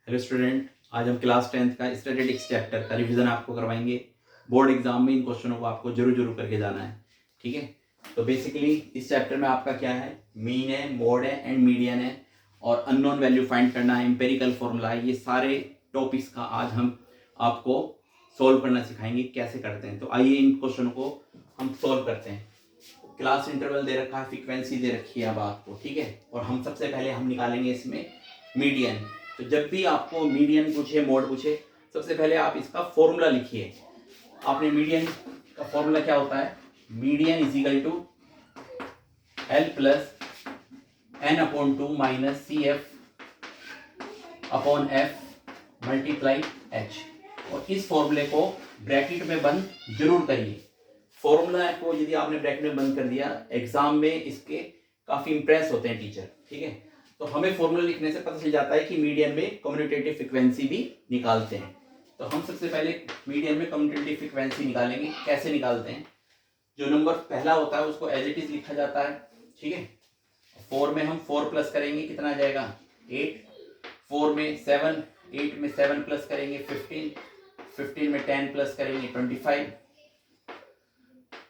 Hello student, आज हम class 10th का स्टैटिस्टिक्स चैप्टर का रिवीजन आपको करवाएंगे। बोर्ड एग्जाम में इन क्वेश्चनों को आपको जरूर करके जाना है। ठीक है, तो बेसिकली इस चैप्टर में आपका क्या है, मीन है, मोड है एंड मीडियन है और अननोन वैल्यू फाइंड करना है, एम्पेरिकल फॉर्मूला है। ये सारे टॉपिक्स का आज हम आपको सोल्व करना सिखाएंगे, कैसे करते हैं। तो आइए इन क्वेश्चनों को हम सोल्व करते हैं। क्लास इंटरवल दे रखा है, फ्रीक्वेंसी दे रखी है अब आपको, ठीक है। और हम सबसे पहले हम निकालेंगे इसमें मीडियन। तो जब भी आपको मीडियन पूछे, मोड पूछे, सबसे पहले आप इसका फॉर्मूला लिखिए। आपने मीडियन का फॉर्मूला क्या होता है, median is equal to L plus N upon two minus C F upon F multiply H. और इस फॉर्मूले को ब्रैकेट में बंद जरूर करिए। फॉर्मूला को यदि आपने ब्रैकेट में बंद कर दिया, एग्जाम में इसके काफी इंप्रेस होते हैं टीचर, ठीक है। तो हमें फॉर्मूला लिखने से पता चल जाता है कि मीडियन में कम्यूटेटिव फ्रीक्वेंसी भी निकालते हैं। तो हम सबसे पहले मीडियन में कम्यूटेटिव फ्रीक्वेंसी निकालेंगे। कैसे निकालते हैं, जो नंबर पहला होता है उसको एज इट इज लिखा जाता है, ठीक है। 4 में हम 4 प्लस करेंगे, कितना आ जाएगा 8। 4 में 7, 8 में 7 प्लस करेंगे 15, 15 में 10 प्लस करेंगे 25,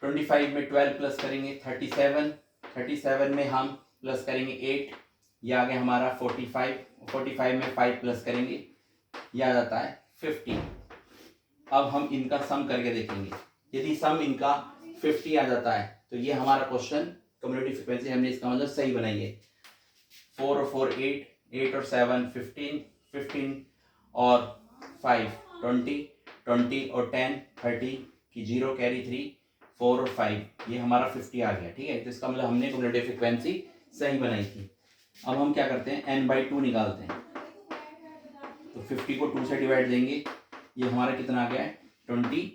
25 में 12 प्लस करेंगे 37, 37 में हम प्लस करेंगे 8, यह आ गया हमारा 45, 45 में 5 प्लस करेंगे, यह आ जाता है 50। अब हम इनका सम करके देखेंगे। यदि सम इनका 50 आ जाता है तो ये हमारा क्वेश्चन कम्यूटेटिव फ्रीक्वेंसी हमने इसका मतलब सही बनाई है। 4 और 4 8, 8 और 7 15, 15 और 5 20, 20 और 10 30 की 0 कैरी 3, 4 और 5, ये हमारा 50 आ गया, ठीक है। तो इसका मतलब हमने कम्यूटेटिव फ्रीक्वेंसी सही बनाई थी। अब हम क्या करते हैं, n/2 निकालते हैं। तो 50 को 2 से डिवाइड देंगे, ये हमारा कितना आ गया है 25,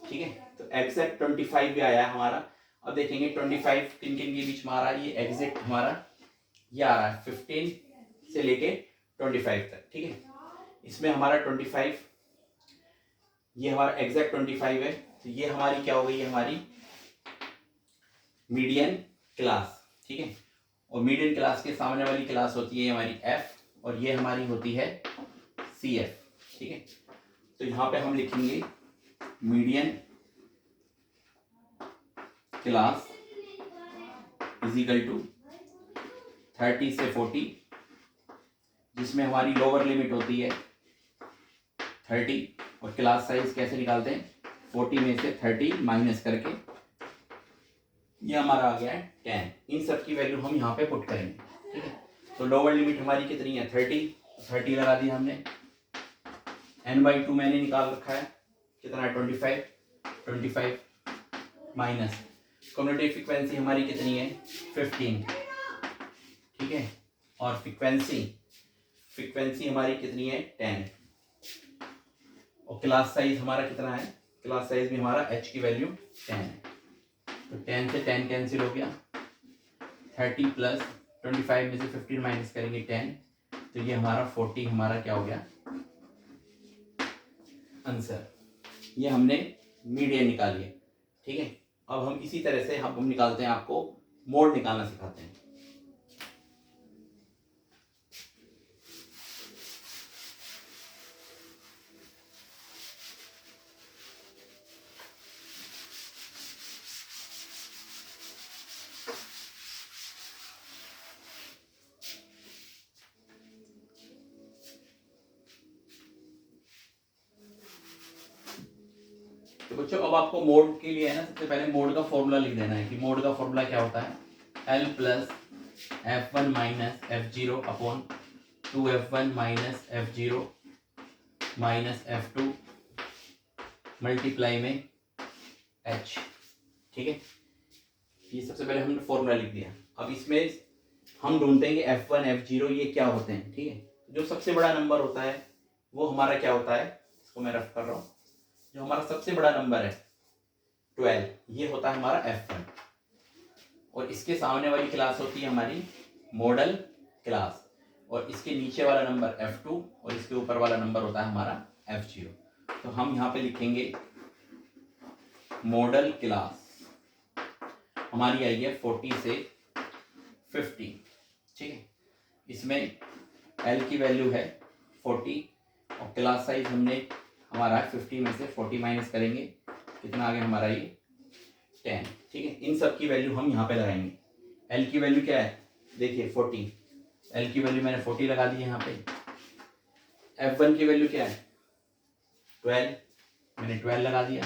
ठीक है। तो एग्जैक्ट 25 भी आया है हमारा। अब देखेंगे 25 किन किन के बीच में आ रहा है, ये एग्जैक्ट हमारा ये आ रहा है 15 से लेके 25 तक, ठीक है। इसमें हमारा 25, ये हमारा एग्जैक्ट 25 है। तो ये हमारी क्या हो गई, हमारी मीडियन क्लास, ठीक है। और मीडियन क्लास के सामने वाली क्लास होती है हमारी एफ, और ये हमारी होती है सी एफ, ठीक है। तो यहां पे हम लिखेंगे median class is equal to 30 से 40, जिसमें हमारी लोअर लिमिट होती है 30, और क्लास साइज कैसे निकालते हैं, 40 में से 30 माइनस करके ये हमारा आ गया है 10। इन सब की वैल्यू हम यहाँ पे पुट करेंगे, ठीक है। तो लोअर लिमिट हमारी कितनी है 30 लगा दी हमने। n/2 मैंने निकाल रखा है, कितना है 25 माइनस कम्यूटेटिव फ्रीक्वेंसी हमारी कितनी है 15, ठीक है। और फ्रीक्वेंसी हमारी कितनी है 10, और क्लास साइज हमारा कितना है, क्लास साइज भी हमारा h की वैल्यू 10 है। तो 10 से 10 कैंसिल हो गया, 30 प्लस 25 में से 15 माइनस करेंगे 10, तो ये हमारा 40 हमारा क्या हो गया आंसर। ये हमने मीडियन निकाली है, ठीक है। अब हम इसी तरह से हम निकालते हैं, आपको मोड निकालना सिखाते हैं। तो बच्चों अब आपको मोड के लिए है ना, सबसे पहले मोड का फॉर्मूला लिख देना है कि मोड का फॉर्मूला क्या होता है, L plus F1 minus F0 upon 2F1 minus F0 minus F2 multiply में H, ठीक है। ये सबसे पहले हमने फॉर्मूला लिख दिया। अब इसमें हम ढूंढते हैं कि F1 F0 ये क्या होते हैं, ठीक है। जो सबसे बड़ा नंबर होता है वो हमारा क्या होता है, इसको मैं रफ कर रहा हूँ। जो हमारा सबसे बड़ा नंबर है 12, ये होता है हमारा F1, और इसके सामने वाली क्लास होती है हमारी मॉडल क्लास, और इसके नीचे वाला नंबर F2 और इसके ऊपर वाला नंबर होता है हमारा F0। तो हम यहाँ पे लिखेंगे मॉडल क्लास हमारी आई है 40 से 50, ठीक है। इसमें L की वैल्यू है 40 और क्लास साइज हमने हमारा 50 में से 40 माइनस करेंगे, कितना आ गया हमारा ये 10। ठीक है, इन सब की वैल्यू हम यहाँ पे लगाएंगे। एल की वैल्यू क्या है, देखिए 40, एल की वैल्यू मैंने 40 लगा दी है यहाँ पे। F1 की वैल्यू क्या है 12, मैंने 12 लगा दिया।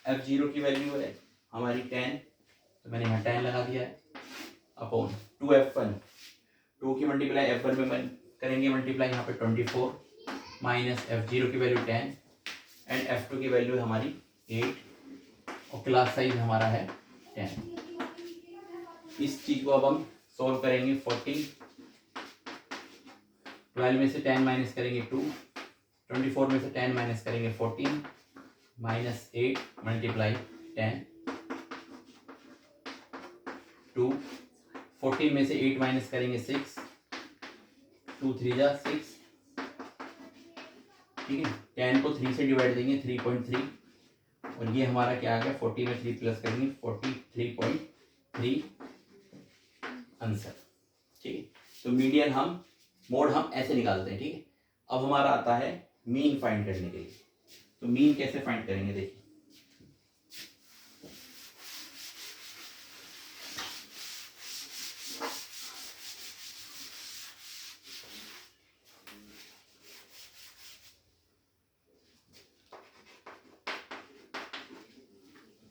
F0 की वैल्यू है हमारी 10, तो मैंने यहाँ 10 लगा दिया है, अपॉन 2F1, 2 की मल्टीप्लाई F1 में करेंगे मल्टीप्लाई यहाँ पे 24 माइनस F0 की वैल्यू 10 एंड F2 की वैल्यू हमारी 8 और क्लास साइज हमारा है 10। इस चीज को अब हम सोल्व करेंगे। 40, 12 में से 10 माइनस करेंगे 2, 24 में से 10 माइनस करेंगे 14 माइनस 8 मल्टीप्लाई 10, 2, 14 में से 8 माइनस करेंगे 6, 2 3 जा 6। ठीक है, 10 को 3 से डिवाइड देंगे 3.3 और ये हमारा क्या आ गया 40 में 3 प्लस करेंगे 43.3 आंसर। ठीक है, तो मीडियन हम मोड हम ऐसे निकालते हैं। ठीक है, अब हमारा आता है मीन फाइंड करने के लिए। तो मीन कैसे फाइंड करेंगे देखिए,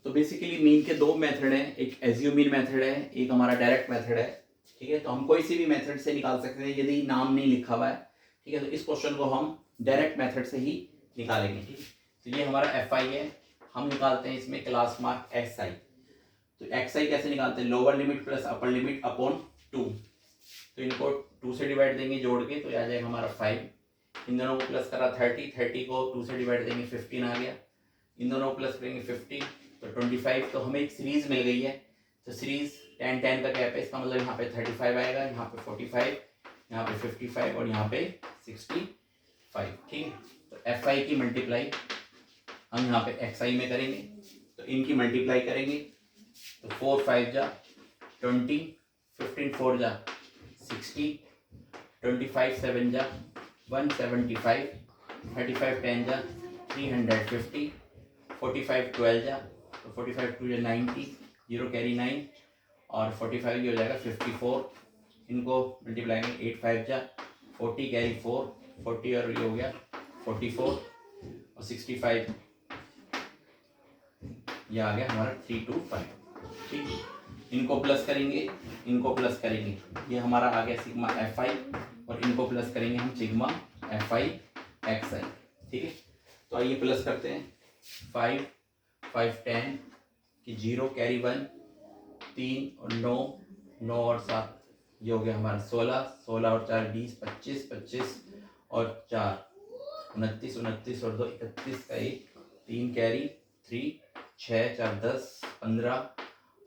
तो बेसिकली मीन के दो मेथड हैं, एक एज्यूम मीन मेथड है, एक हमारा डायरेक्ट मेथड है। ठीक है, तो हम कोई सी भी मेथड से निकाल सकते हैं यदि नाम नहीं लिखा हुआ है। ठीक है, तो इस क्वेश्चन को हम डायरेक्ट मेथड से ही निकालेंगे। ठीक है, तो ये हमारा FI है, हम निकालते हैं इसमें क्लास मार्क XI। तो XI कैसे निकालते हैं, lower limit plus upper limit upon 2। तो इनको 2 से डिवाइड देंगे जोड़ के, तो आ जाएगा हमारा 5। इन दोनों को प्लस करा 30, 30 को 2 से डिवाइड देंगे 15 आ गया। इन दोनों को प्लस करेंगे 50 तो 25। तो हमें एक सीरीज मिल गई है, तो सीरीज 10 10 का गैप है, इसका मतलब यहाँ पे 35 आएगा, यहाँ पे 45, यहाँ पे 55 और यहाँ पे 65। ठीक है, तो FI की मल्टीप्लाई हम यहाँ पे XI में करेंगे, तो इनकी मल्टीप्लाई करेंगे तो 4 5 जा 20, 15 4 जा 60, 25 7 जा 175, 35 10 जा 350, 45 12 जा तो 45 2 जा 90, 0 कैरी 9 और 45 ये हो जाएगा 54। इनको मल्टीप्लाई करेंगे 8 5 जा 40 कैरी 4, 40 और ये हो गया 44 और 65 ये आ गया हमारा 325। ठीक है, इनको प्लस करेंगे, इनको प्लस करेंगे, ये हमारा आ गया सिग्मा FI और इनको प्लस करेंगे हम सिग्मा FI XI। ठीक है, तो आइए प्लस करते हैं। 5 5 10 कि 0 कैरी 1, 3 और 9 9 और 7 ये हो गया हमारा 16 16 और 4 20 25 25 और 4 29 29 और 2 31 का 1 3 कैरी 3 6 4 10 15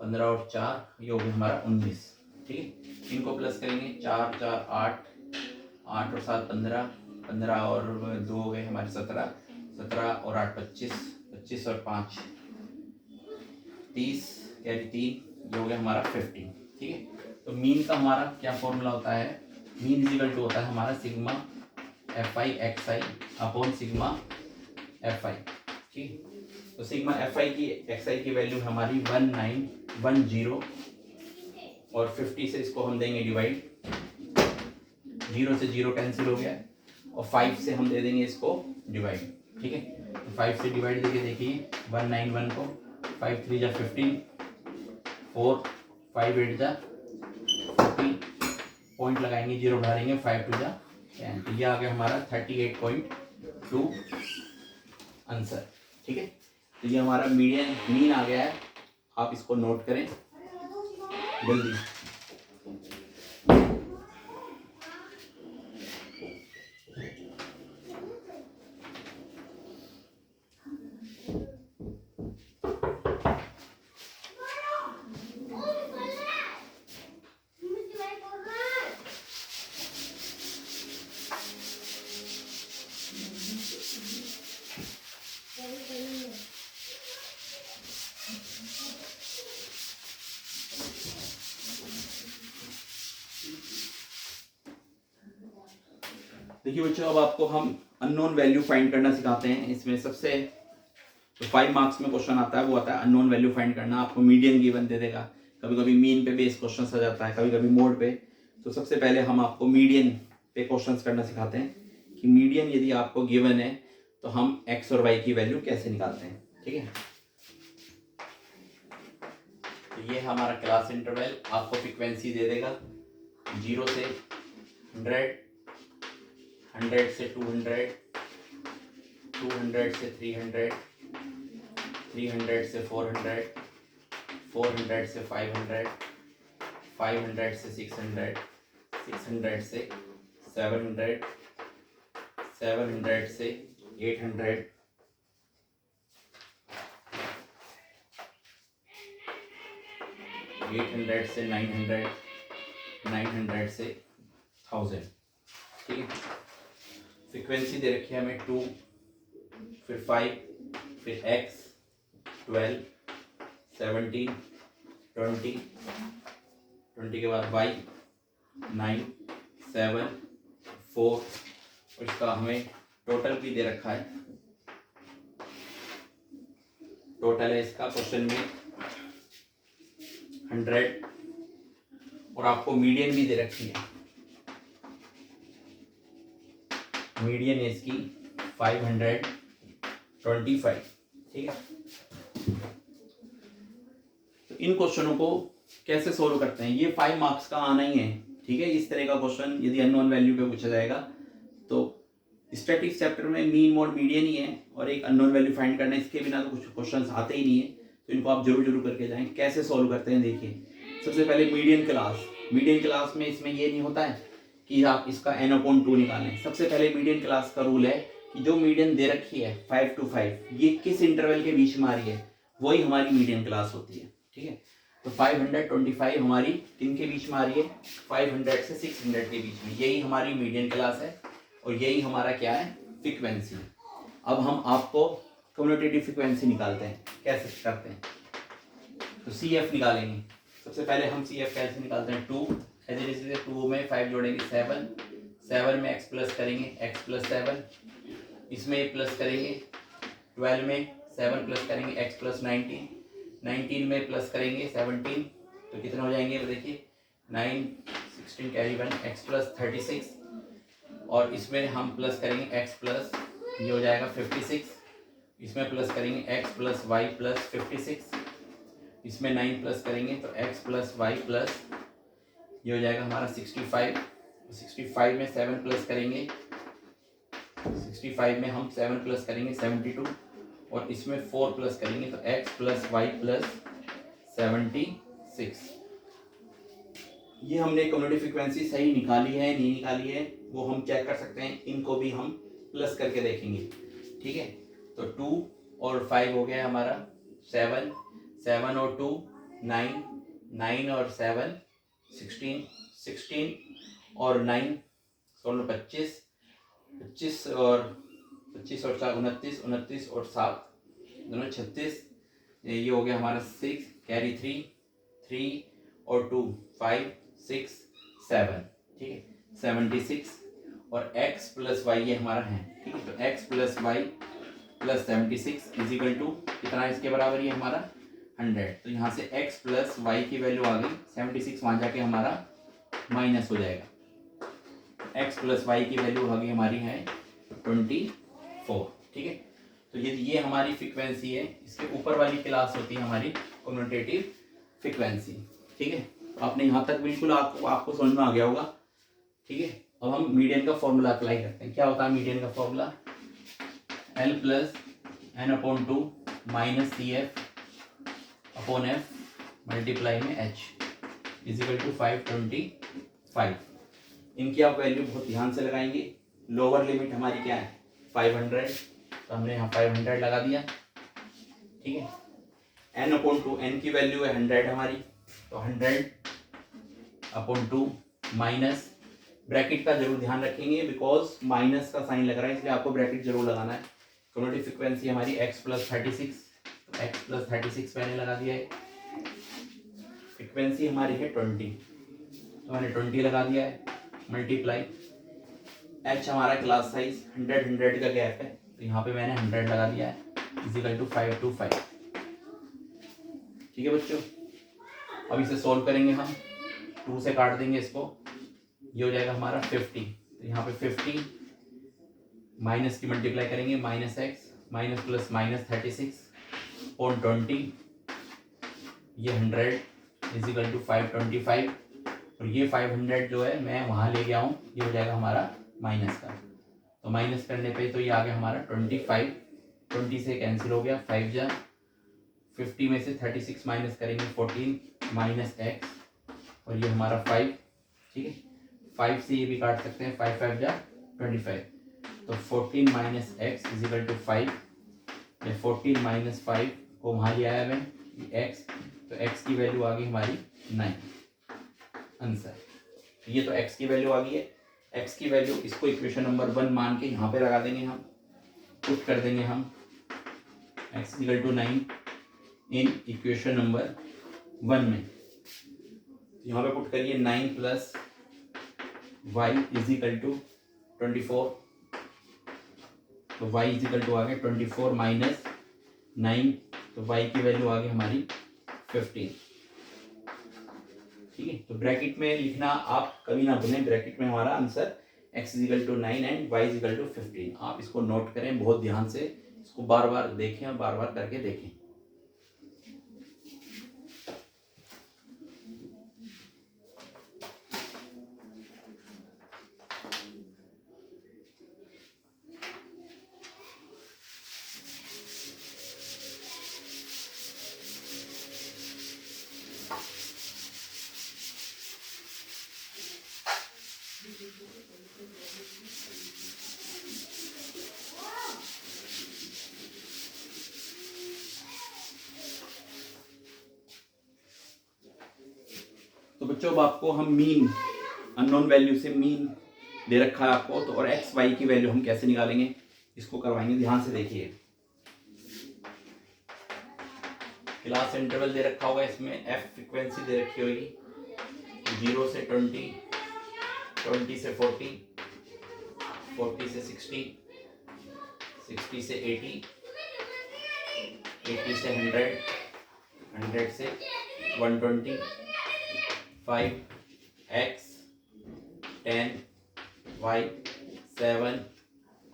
15 और 4 ये हो गया हमारा 19। ठीक है, इनको प्लस करेंगे 4 4 8 8 और 7 15 15 और 2 हो गए हमारे 17 17 और 8 25 25 और 5 30 कैरी 3 ये हो गया हमारा 15। ठीक है, तो मीन का हमारा क्या फॉर्मूला होता है, मीन इक्वल टू होता है हमारा sigma FI XI upon sigma FI। ठीक, तो सिग्मा FI की XI की वैल्यू हमारी 1910 और 50 से इसको हम देंगे डिवाइड, 0 से 0 कैंसिल हो गया और 5 से हम दे देंगे इसको डिवाइड। ठीक है, तो 5 से डिवाइड देके देखिए 191 को 5 3 जा 15, 4 5 8 जा 40, पॉइंट लगाएंगे 0 भरेंगे 5 2 जा 10, तो ये आ गया हमारा 38.2 आंसर। ठीक है, तो ये हमारा मीन आ गया है, आप इसको नोट करें जल्दी। देखिए बच्चों, अब आपको हम अननोन वैल्यू फाइंड करना सिखाते हैं। इसमें सबसे तो 5 मार्क्स में क्वेश्चन आता है, वो आता है अननोन वैल्यू फाइंड करना। आपको मीडियन गिवन दे देगा, कभी कभी मीन पे बेस क्वेश्चन आ जाता है, कभी कभी मोड पे। तो सबसे पहले हम आपको मीडियन पे क्वेश्चंस करना सिखाते हैं कि मीडियन यदि आपको गिवन है तो हम एक्स और वाई की वैल्यू कैसे निकालते हैं। ठीक है, तो ये हमारा क्लास इंटरवल आपको फ्रीक्वेंसी दे देगा 0 से 100, 100 से 200, 200 से 300, 300 से 400, 400 से 500, 500 से 600, 600 से 700, 700 से 800, 800 से 900, 900 से 1000। ठीक है, फ्रीक्वेंसी दे रखी है हमें 2, फिर 5, फिर x 12, 17, 20, 20 के बाद y 9, 7, 4 और इसका हमें टोटल भी दे रखा है। टोटल है इसका क्वेश्चन में 100 और आपको मीडियन भी दे रखी है। मीडियन है इसकी 525। ठीक है, तो इन क्वेश्चनों को कैसे सोल्व करते हैं, ये 5 मार्क्स का आना ही है। ठीक है, इस तरह का क्वेश्चन यदि अननोन वैल्यू पे पूछा जाएगा तो स्टैटिस्टिक्स चैप्टर में मीन मोड मीडियन ही है और एक अननोन वैल्यू फाइंड करना है। इसके बिना तो कुछ क्वेश्चंस आते ही नहीं है, तो इनको आप जरूर करके जाएं। कैसे सोल्व करते हैं देखिए, सबसे पहले मीडियन क्लास में इसमें ये नहीं होता है कि आप इसका n/2 निकालें। सबसे पहले मीडियन क्लास का रूल है कि जो मीडियन दे रखी है 5 to 5, ये किस इंटरवल के बीच में आ रही है, वही हमारी मीडियन क्लास होती है। ठीक है, तो 525 हमारी किन के बीच में आ रही है, 500 से 600 के बीच में, यही हमारी मीडियन क्लास है और यही हमारा क्या है, फ्रीक्वेंसी। अब हम आपको कम्यूटेटिव फ्रीक्वेंसी निकालते हैं। कैसे करते हैं, तो CF निकालेंगे। सबसे पहले हम CF कैसे निकालते हैं, 2 ऐसे 2 में 5 जोड़ेंगे 7, 7 में x प्लस करेंगे x प्लस 7, इसमें प्लस करेंगे 12 में 7 प्लस करेंगे x प्लस 19, 19 में प्लस करेंगे 17, तो कितने हो जाएंगे देखिए 9, 16 कैरी 1 x प्लस 36 और इसमें हम प्लस करेंगे x प्लस, ये हो जाएगा 56, इसमें प्लस करेंगे x प्लस y प्लस 56, इसमें 9 प्लस करेंगे तो x प्लस y प्लस, ये हो जाएगा हमारा 65, 65 में 7 प्लस करेंगे, 65 में हम 7 प्लस करेंगे 72 और इसमें 4 प्लस करेंगे तो x प्लस y प्लस 76। ये हमने कम्यूटेटिव फ्रीक्वेंसी सही निकाली है नहीं निकाली है वो हम चेक कर सकते हैं, इनको भी हम प्लस करके देखेंगे। ठीक है, तो 2 और 5 हो गया हमारा 7, 7 और 2 9, 9 और 7 16, 16 और 9 16 25, 25 और 25 और 4 29, 29 और 7 दोनों 36, ये हो गया हमारा 6 कैरी 3, 3 और 2 5, 6, 7। ठीक है, 76 और x प्लस वाई ये हमारा है। ठीक है, तो x plus Y plus 76 is equal to कितना है, इसके बराबर ये हमारा 100। तो यहाँ से x प्लस वाई की वैल्यू आ गई 76, वहाँ जाके हमारा माइनस हो जाएगा। x प्लस वाई की वैल्यू आ गई हमारी है 24। ठीक है, तो ये हमारी फ्रीक्वेंसी है। इसके ऊपर वाली क्लास होती है हमारी कम्यूटेटिव फ्रीक्वेंसी। ठीक है, आपने यहाँ तक बिल्कुल आपको समझ में आ गया होगा। ठीक है, अब हम मीडियन का फॉर्मूला अप्लाई करते हैं। क्या होता है मीडियन का formula, L plus n/2 minus CF upon F multiply में H इजिकल टू 525। इनकी आप वैल्यू बहुत ध्यान से लगाएंगे। लोअर लिमिट हमारी क्या है 500, तो हमने यहाँ 500 लगा दिया। ठीक है, n/2 n की वैल्यू है 100 हमारी, तो 100/2 माइनस, ब्रैकेट का जरूर ध्यान रखेंगे बिकॉज माइनस का साइन लग रहा है इसलिए आपको ब्रैकेट जरूर लगाना है। कम्यूटेटिव फ्रीक्वेंसी हमारी x प्लस 36, तो x प्लस 36 मैंने लगा दिया है। फ्रीक्वेंसी हमारी है 20, तो मैंने 20 लगा दिया है मल्टीप्लाई एच हमारा क्लास साइज 100 का गैप है, तो यहाँ पे मैंने 100 लगा दिया है, इजिकल टू 5 to 5। ठीक है बच्चों, अब इसे सोल्व करेंगे हम, 2 से काट देंगे इसको, ये हो जाएगा हमारा 50। तो यहाँ पे 50 माइनस की मल्टीप्लाई करेंगे, minus x minus plus minus 36 on 20, ये 100 इजिकल टू 525, और ये 500 जो है मैं वहाँ ले गया हूँ, ये हो जाएगा हमारा माइनस का। तो माइनस करने पे तो ये आ गया हमारा 25, 20 से कैंसिल हो गया, 5 जा 50 में से 36 माइनस करेंगे 14 माइनस एक्स, और ये हमारा 5। ठीक है, 5 से ये भी काट सकते हैं, 5 5 जा 25, तो 14 माइनस एक्स इजिकल टू 5, या 14 माइनस 5 को वहाँ ले आया मैं एक्स, तो एक्स की वैल्यू आ गई हमारी 9 आंसर। ये तो x की वैल्यू आ गई है, x की वैल्यू इसको इक्वेशन नंबर 1 मान के यहाँ पे लगा देंगे, हम पुट कर देंगे हम x equal to 9 in equation number 1 में। यहाँ पे पुट करिए 9 plus y is equal to 24, तो y इज इक्वल टू आ गया 24 माइनस 9, तो y की वैल्यू आ गई हमारी 15। ठीक है, तो ब्रैकेट में लिखना आप कभी ना भूलें, ब्रैकेट में हमारा answer x is equal to 9 and y is equal to 15। आप इसको नोट करें बहुत ध्यान से, इसको बार बार देखें और बार बार करके देखें। तो बच्चों अब आपको हम मीन, अननोन वैल्यू से मीन दे रखा है आपको, तो और एक्स वाई की वैल्यू हम कैसे निकालेंगे इसको करवाएंगे। ध्यान से देखिए, क्लास इंटरवल दे रखा होगा, इसमें एफ फ्रीक्वेंसी दे रखी होगी 0 से 20, 20 से 40, 40 से 60, 60 से 80, 80 से 100, 100 से 120, 5 x 10 y 7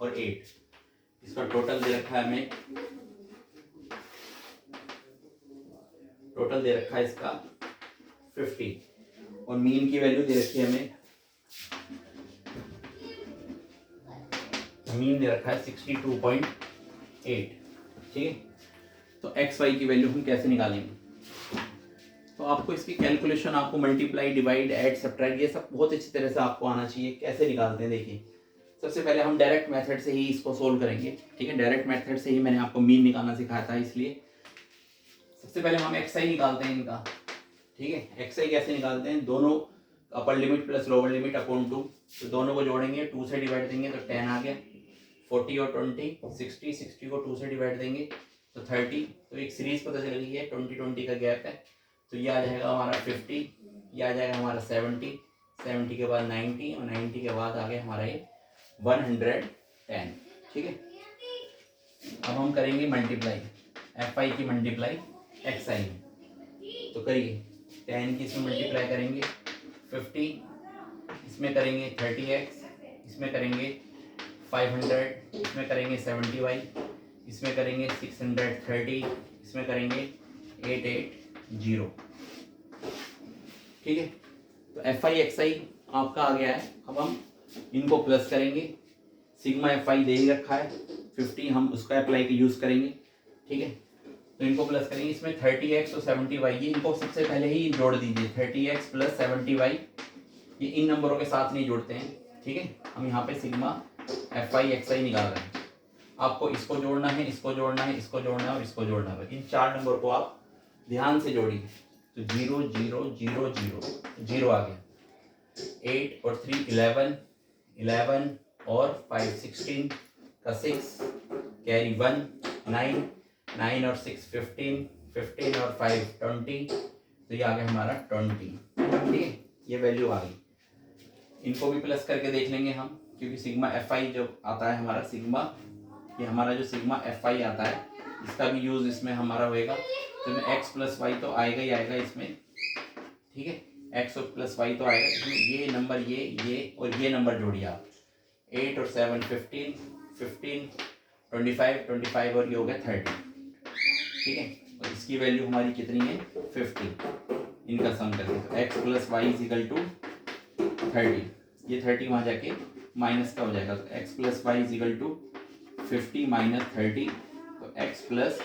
और 8। इसका टोटल दे रखा है हमें, टोटल दे रखा है इसका 50, और मीन की वैल्यू दे रखी है हमें, मीन दे रखा है 62.8। ठीक है, तो एक्स वाई की वैल्यू हम कैसे निकालेंगे, तो आपको इसकी कैलकुलेशन, आपको मल्टीप्लाई डिवाइड ऐड सब्ट्रैक्ट ये सब बहुत अच्छी तरह से आपको आना चाहिए। कैसे निकालते हैं देखिए, सबसे पहले हम डायरेक्ट मेथड से ही इसको सोल्व करेंगे। ठीक है, डायरेक्ट मेथड से ही मैंने आपको मीन निकालना सिखाया था, इसलिए सबसे पहले हम एक्स आई निकालते हैं इनका। ठीक है, एक्स आई कैसे निकालते हैं, दोनों upper limit plus lower limit upon 2, तो दोनों को जोड़ेंगे, 2 से डिवाइड देंगे तो 10 आ गया, 40 और 20 60, 60 को 2 से डिवाइड देंगे तो 30, तो एक सीरीज पता चल गई है, 20 20 का गैप है, तो ये आ जाएगा हमारा 50, ये आ जाएगा हमारा 70, 70 के बाद 90 और 90 के बाद आ गया हमारा ये 110। ठीक है, अब हम करेंगे मल्टीप्लाई, एफ आई की मल्टीप्लाई एक्स आई में, तो करिए 10 की इसमें मल्टीप्लाई करेंगे 50, इसमें करेंगे 30x, इसमें करेंगे 500, इसमें करेंगे 70y, इसमें करेंगे 630, इसमें करेंगे 880। ठीक है, तो एफ आई एक्स आई आपका आ गया है। अब हम इनको प्लस करेंगे, सिग्मा एफ आई दे ही रखा है 50, हम उसका अप्लाई यूज करेंगे। ठीक है, तो इनको प्लस करेंगे, इसमें 30x और 70y, ये इनको सबसे पहले ही जोड़ दीजिए, 30x प्लस 70y, ये इन नंबरों के साथ नहीं जुड़ते हैं। ठीक है, हम यहाँ पे सिग्मा एफ आई एक्स आई निकाल रहे हैं, आपको इसको जोड़ना है, इसको जोड़ना है, इसको जोड़ना है और इसको जोड़ना है। इन 4 नंबर को आप ध्यान से जोड़िए, तो 0 0 0 0 0 आ गया, 8 और 3 11, 11 और 5 16 का 6 कैरी 1 9, 9 और 6 15, 15 और 5 20, तो ये आ गया हमारा 20। ठीक है, ये वैल्यू आ गई। इनको भी प्लस करके देख लेंगे हम, क्योंकि सिग्मा एफ आई जब आता है हमारा सिग्मा, ये हमारा जो सिग्मा एफ आई आता है इसका भी यूज़ इसमें हमारा होएगा। तो इसमें एक्स प्लस वाई तो आएगा ही आएगा इसमें, ठीक है, एक्स और प्लस वाई तो आएगा इसमें। ये नंबर ये और ये नंबर जोड़िए आप, 8 और 7 15, 15 25 25 और ये हो गया 30, ठीक है। और इसकी वैल्यू हमारी कितनी है 50, इनका सम करके तो X plus Y is equal to 30, ये 30 वहाँ जाके माइनस का हो जाएगा, तो X plus Y is equal to 50 minus 30, तो एक्स प्लस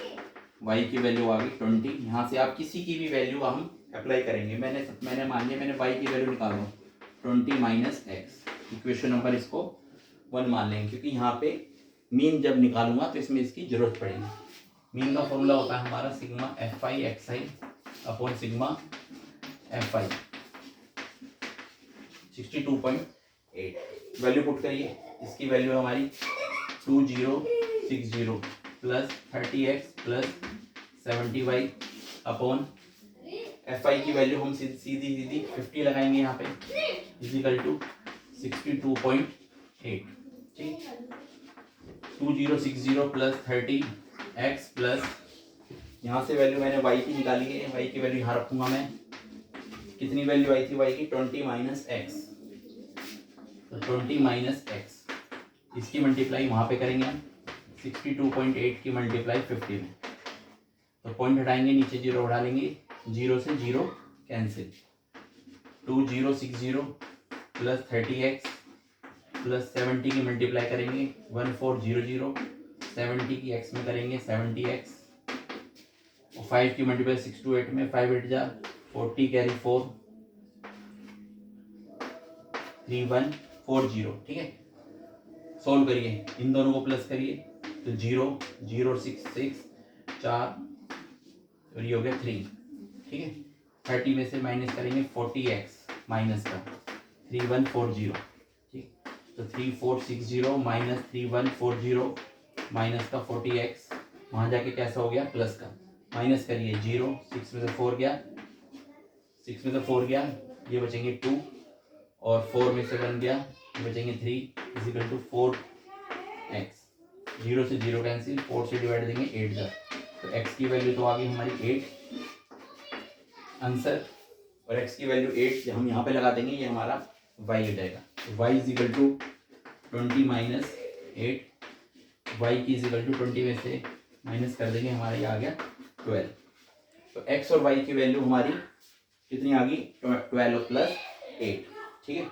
वाई की वैल्यू आ गई 20। यहाँ से आप किसी की भी वैल्यू हम अप्लाई करेंगे। मैंने मान लिया मैंने वाई की वैल्यू निकालूँ 20 माइनस एक्स, इक्वेशन नंबर इसको 1 मान लेंगे, क्योंकि यहाँ पे मीन जब निकालूंगा तो इसमें इसकी जरूरत पड़ेगी। मीन का फॉर्मूला होता है हमारा sigma F I x I upon sigma F I 62.8। Value put करिए, इसकी वैल्यू हमारी 2060 plus 30x plus 70y upon F I की वैल्यू हम सीधी 50 लगाएंगे यहाँ पे, इजिकल टू 62.8, ठीक। 2060 प्लस 30x प्लस, यहाँ से वैल्यू मैंने y की निकाली है, y की वैल्यू यहाँ रखूंगा मैं। कितनी वैल्यू आई थी y की 20 माइनस एक्स, तो 20 माइनस एक्स, इसकी मल्टीप्लाई वहाँ पे करेंगे हम 62.8 की मल्टीप्लाई 50 में, तो पॉइंट हटाएंगे नीचे जीरो उड़ा लेंगे, 0 से 0 कैंसिल। 2060 प्लस 30x प्लस 70 की मल्टीप्लाई करेंगे 1400, 70 की x में करेंगे 70x, और 5 की मल्टीप्लाई 6 to 8 में 5 8 जा 40 कैरी 4 3140, ठीक है। सोल्व करिए, इन दोनों को प्लस करिए, तो 0 0 6 6 4 और ये हो गया 3, ठीक है। 30 में से माइनस करेंगे 40x माइनस का 3140, ठीक। तो 3460 माइनस 3140 माइनस का 40x, वहाँ जाके कैसा हो गया प्लस का, माइनस करिए 0, 6 में से 4 गया, 6 में से 4 गया, ये बचेंगे 2 और 4 में से 1 गया, ये बचेंगे 3 इजिकल टू 4x, 0 से 0 कैंसिल, 4 से डिवाइड देंगे 8 का, तो x की वैल्यू तो आ गई हमारी 8 आंसर, और x की वैल्यू 8 जब हम यहाँ पे लगा देंगे ये हमारा y हो जाएगा। तो y is equal to 20 minus 8, y की इज इक्वल टू 20 में से माइनस कर देंगे, हमारा ये आ गया 12। तो x और y की वैल्यू हमारी कितनी आ गई 12 प्लस 8, ठीक है।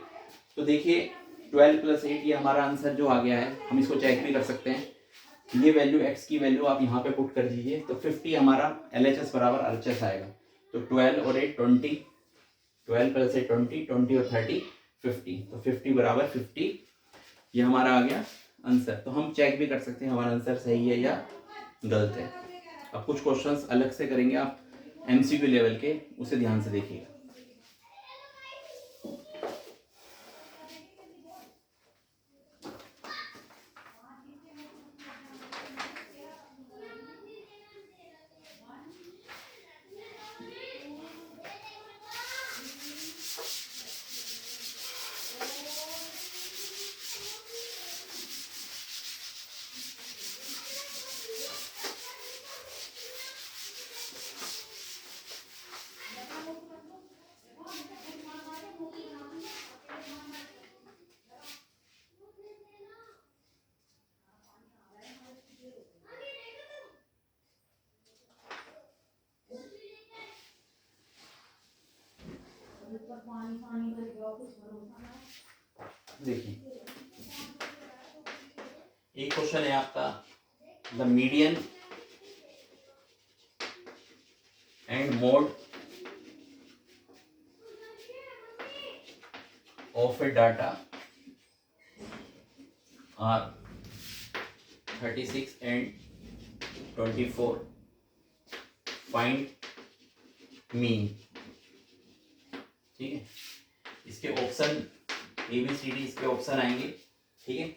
तो देखिए 12 प्लस 8 ये हमारा आंसर जो आ गया है, हम इसको चेक भी कर सकते हैं। ये वैल्यू x की वैल्यू आप यहाँ पे पुट कर दीजिए, तो 50 हमारा LHS बराबर RHS आएगा। तो 12 और 8 20, 12 प्लस 8 20, 20 और 30 50, तो 50 बराबर 50 ये हमारा आ गया आंसर। तो हम चेक भी कर सकते हैं हमारा आंसर सही है या गलत है। अब कुछ क्वेश्चंस अलग से करेंगे आप MCQ लेवल के, उसे ध्यान से देखिएगा। देखिए एक क्वेश्चन है आपका, the median and mode of a data are 36 and 24, find mean, ठीक है। इसके ऑप्शन ABCD इसके ऑप्शन आएंगे, ठीक है।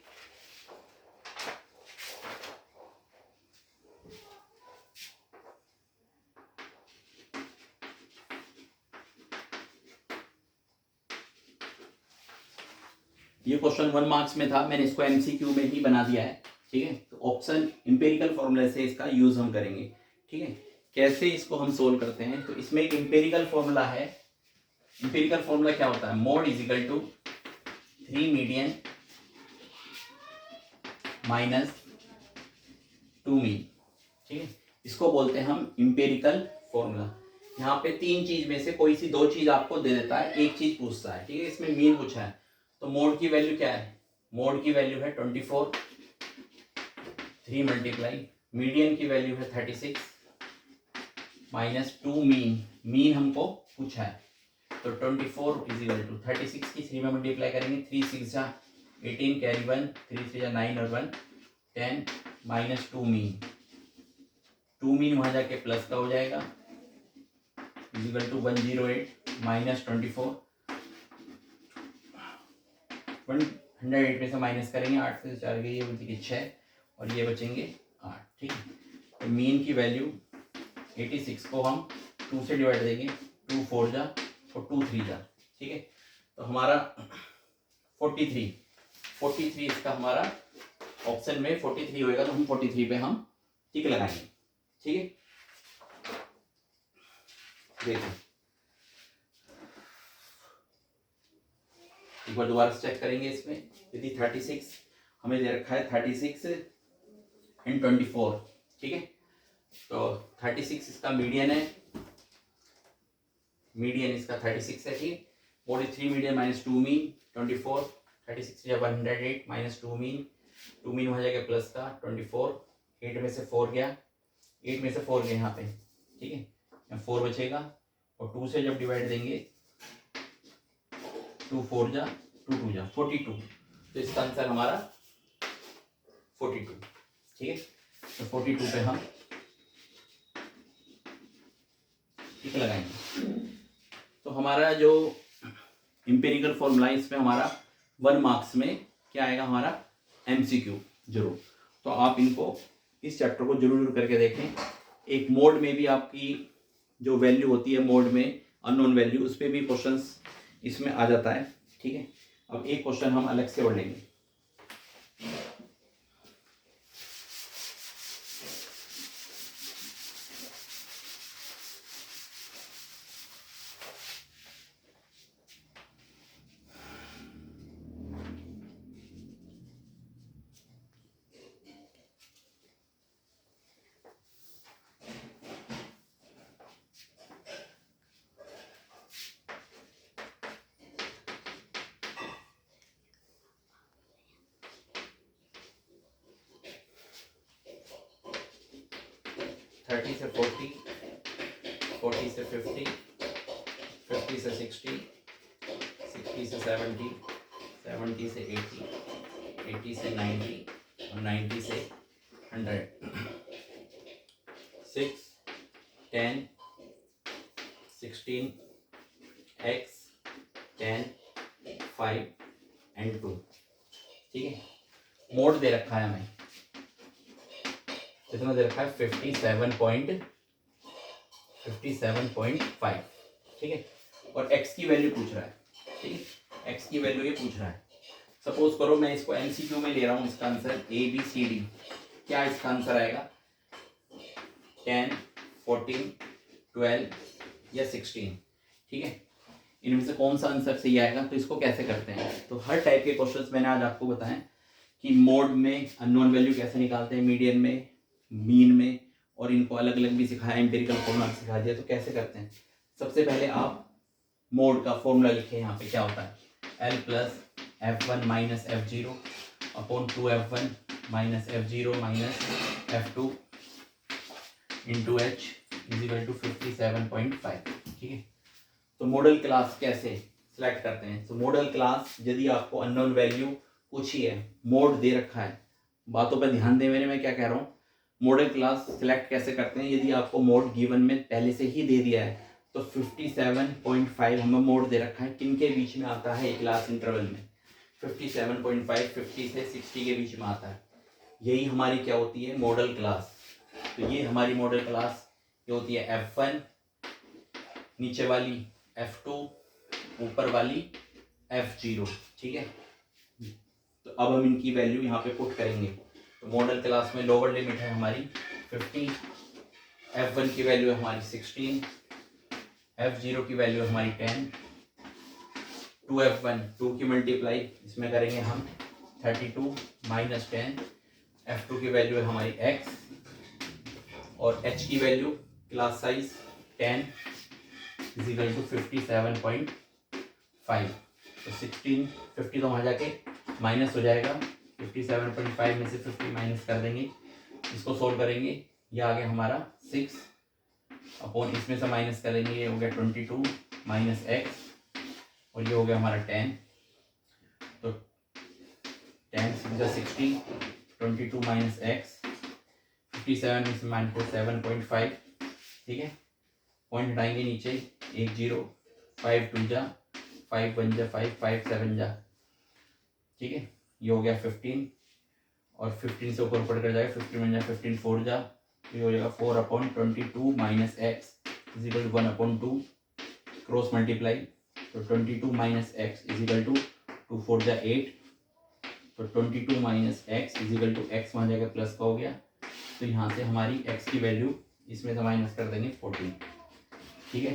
ये क्वेश्चन 1 मार्क्स में था, मैंने इसको एमसीक्यू में ही बना दिया है, ठीक है। तो ऑप्शन इंपेरिकल फॉर्मूला से इसका यूज हम करेंगे, ठीक है। कैसे इसको हम सोल्व करते हैं, तो इसमें एक इंपेरिकल फॉर्मूला है। इंपेरिकल फॉर्मूला क्या होता है, mode is equal to 3 median minus 2 mean, ठीक है। इसको बोलते हैं हम इंपेरिकल फॉर्मूला। यहाँ पे 3 चीज में से कोई सी 2 चीज आपको दे देता है, एक चीज पूछता है, ठीक है। इसमें मीन पूछा है, तो मोड की वैल्यू क्या है, मोड की वैल्यू है 24, 3 मल्टीप्लाई, मीडियन की वैल्यू है 36 माइनस 2 मीन, मीन हमको पूछा है। तो 24 इज इक्वल टू 36 की 3 में मल्टीप्लाई करेंगे, 3 6 जा 18 कैरी 1, 3 3 जा 9 और 1 10 माइनस 2 मीन, 2 मीन वहां जाके प्लस का हो जाएगा, इज इक्वल टू 108 माइनस 24, 108 में से माइनस करेंगे, 8 से 4 गए, ये बचेंगे 6 और ये बचेंगे 8, ठीक है। तो मीन की वैल्यू 86 को हम 2 से डिवाइड देंगे, 2 4 जा और 2 3 जा, ठीक है। तो हमारा 43 इसका हमारा ऑप्शन में 43 होएगा, तो हम 43 पे हम टिक लगाएंगे, ठीक है। देखो एक बार दोबारा चेक करेंगे इसमें, यदि 36 हमें दे रखा है 36 एंड 24, ठीक है। तो 36 इसका मीडियन है, मीडियन इसका 36 है, ठीक है। 43 मीडियन माइनस 2 मीन 24, 36 या 108 माइनस 2 मीन, 2 मीन हो जाएगा प्लस का 24, 8 में से 4 गया, 8 में से 4 गए यहाँ पे, ठीक है। यहाँ 4 बचेगा और 2 से जब डिवाइड देंगे 2 4 जा 2 2 जा 42, तो इसका आंसर हमारा 42, ठीक है। तो 42 पे हम टिक लगाएंगे। तो हमारा जो इंपेरिकल फॉर्मूला है इसमें हमारा 1 मार्क्स में क्या आएगा, हमारा एमसीक्यू जरूर। तो आप इनको इस चैप्टर को जरूर करके देखें। एक मोड में भी आपकी जो वैल्यू होती है मोड में अननोन वैल्यू, उस पर भी क्वेश्चंस इसमें आ जाता है, ठीक है। अब एक क्वेश्चन हम अलग से और लेंगे। थर्टी से 40, 40 से 50, 50 से 60, 60 से 70, 70 से 80, 80 से 90 और 90 से 100, 6 10 16 x 10 5 एंड 2, ठीक है। मोड दे रखा है हमें, कितना दे रखा है 57.5, ठीक है। और x की वैल्यू पूछ रहा है, ठीक है। x की वैल्यू ये पूछ रहा है। सपोज करो मैं इसको एमसीक्यू में ले रहा हूँ, इसका आंसर ABCD, क्या इसका आंसर आएगा 10 14 12 या 16, ठीक है। इनमें से कौन सा आंसर सही आएगा। तो इसको कैसे करते हैं, तो हर टाइप के क्वेश्चंस मैंने आज आपको बताएं कि मोड में अननोन वैल्यू कैसे निकालते हैं, मीडियन में, मीन में, और इनको अलग अलग भी सिखाया, एम्पिरिकल फॉर्मूला सिखा दिया। तो कैसे करते हैं, सबसे पहले आप मोड का फॉर्मूला लिखें। यहाँ पे क्या होता है L plus F1 minus F0 upon 2F1 minus F0 minus F2 into H is equal to 57.5, ठीक है। तो मॉडल क्लास कैसे सिलेक्ट करते हैं, तो मॉडल क्लास यदि आपको अननोन वैल्यू पूछी है, मोड दे रखा है, बातों पर ध्यान दें मेरे, मैं क्या कह रहा हूँ। मॉडल क्लास सिलेक्ट कैसे करते हैं, यदि आपको मोड गिवन में पहले से ही दे दिया है, तो 57.5 हमें मोड दे रखा है, किन के बीच में आता है, क्लास इंटरवल में 57.5 50 से 60 के बीच में आता है। यही हमारी क्या होती है, मॉडल क्लास। तो ये हमारी मॉडल क्लास ये होती है F1, नीचे वाली F2, ऊपर वाली F0, ठीक है। तो अब हम इनकी वैल्यू यहाँ पे पुट करेंगे। तो मॉडल क्लास में लोअर लिमिट है हमारी 50, F1 की वैल्यू है हमारी 16, F0 की वैल्यू है हमारी 10, 2F1 2 की मल्टीप्लाई इसमें करेंगे हम 32 माइनस 10, F2 की वैल्यू है हमारी x और h की value class size 10 is equal to 57.5। तो 16 50 तो वहाँ जाके माइनस हो जाएगा, 57.5 में से 50 माइनस कर देंगे, इसको सोल्व करेंगे, ये आ गया हमारा 6 अपॉन इसमें से माइनस करेंगे, ये हो गया 22 माइनस x और ये हो गया हमारा 10। तो 10 60, 22 माइनस x, 57 में से माइनस 7.5, ठीक है। पॉइंट हटाएंगे नीचे, 1 0, 5 2 जा, 5 1 जा 5, 5 7 जा, ठीक है। ये हो गया 15 और 15 से ऊपर ऊपर कर जाएगा, 15 1 जा 15 4 जा, ये हो जाएगा 4 upon 22 minus X is equal to 1 upon 2, cross multiply. तो 22 minus X is equal to 2 4 जा 8, तो 22 minus X is equal to X वहाँ जाएगा प्लस का हो गया, तो यहाँ से हमारी एक्स की वैल्यू इसमें से माइनस कर देंगे 14, ठीक है।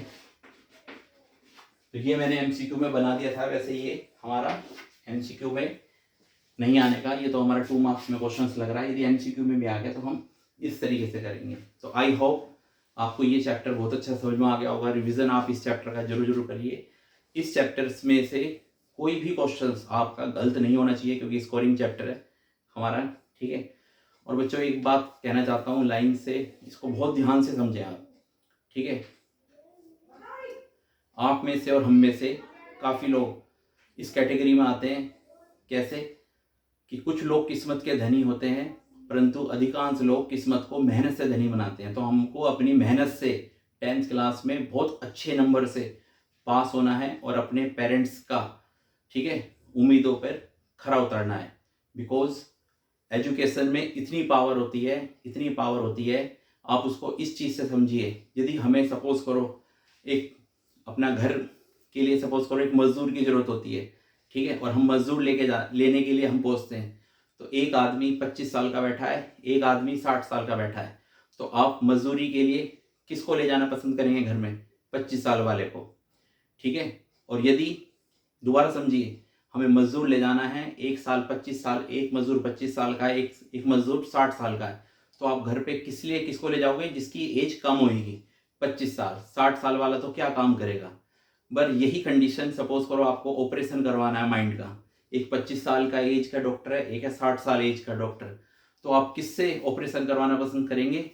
तो ये मैंने एमसीक्यू में बना दिया था, वैसे ये हमारा एमसीक्यू में नहीं आने का, ये तो हमारा 2 मार्क्स में क्वेश्चंस लग रहा है। यदि एमसीक्यू में भी आ गया तो हम इस तरीके से करेंगे। तो आई होप आपको ये चैप्टर बहुत अच्छा समझ में आ गया होगा। रिवीजन आप इस चैप्टर का जरूर करिए। इस चैप्टर्स में से कोई भी क्वेश्चंस आपका गलत नहीं होना चाहिए, क्योंकि स्कोरिंग चैप्टर है हमारा, ठीक है। और बच्चों एक बात कहना चाहता हूँ लाइन से, इसको बहुत ध्यान से समझें आप, ठीक है। आप में से और हम में से काफ़ी लोग इस कैटेगरी में आते हैं। कैसे कि कुछ लोग किस्मत के धनी होते हैं, परंतु अधिकांश लोग किस्मत को मेहनत से धनी बनाते हैं। तो हमको अपनी मेहनत से 10th क्लास में बहुत अच्छे नंबर से पास होना है और अपने पेरेंट्स का, ठीक है, उम्मीदों पर खरा उतरना है। बिकॉज एजुकेशन में इतनी पावर होती है, आप उसको इस चीज़ से समझिए। यदि हमें सपोज करो एक अपना घर के लिए सपोज करो एक मजदूर की ज़रूरत होती है, ठीक है, और हम मजदूर लेने के लिए हम पहुँचते हैं। तो एक आदमी 25 साल का बैठा है, एक आदमी 60 साल का बैठा है, तो आप मजदूरी के लिए किसको ले जाना पसंद करेंगे घर में? 25 साल वाले को, ठीक है। और यदि दोबारा समझिए, हमें मजदूर ले जाना है, एक साल 25 साल, एक मजदूर 25 साल का है, एक मजदूर 60 साल का है, तो आप घर पे किसको ले जाओगे? जिसकी एज कम होगी, 25 साल। 60 साल वाला तो क्या काम करेगा? पर यही कंडीशन सपोज करो आपको ऑपरेशन करवाना है माइंड का, एक 25 साल का एज का डॉक्टर है, एक है 60 साल एज का डॉक्टर, तो आप किससे ऑपरेशन करवाना पसंद करेंगे?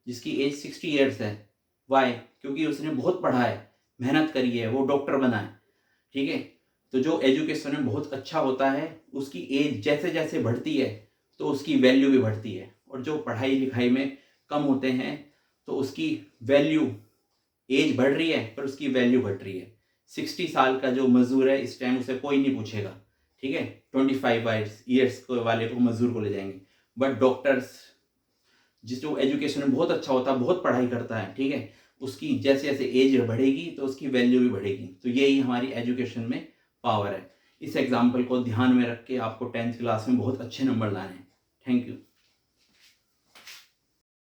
जिसकी एज 60 ईयर्स है। वाई? क्योंकि उसने बहुत पढ़ा है, मेहनत करी है, वो डॉक्टर बना है, ठीक है। तो जो एजुकेशन में बहुत अच्छा होता है, उसकी एज जैसे जैसे बढ़ती है तो उसकी वैल्यू भी बढ़ती है, और जो पढ़ाई लिखाई में कम होते हैं तो उसकी वैल्यू, एज बढ़ रही है पर उसकी वैल्यू घट रही है। 60 साल का जो मजदूर है इस टाइम उसे कोई नहीं पूछेगा, ठीक है। 25 ईयर्स वाले को मजदूर को ले जाएंगे। बट डॉक्टर्स जो एजुकेशन में बहुत अच्छा होता है, बहुत पढ़ाई करता है, ठीक है, उसकी जैसे जैसे एज बढ़ेगी तो उसकी वैल्यू भी बढ़ेगी। तो यही हमारी एजुकेशन में पावर है। इस एग्जाम्पल को ध्यान में रख के आपको 10th क्लास में बहुत अच्छे नंबर लाने हैं। Thank you.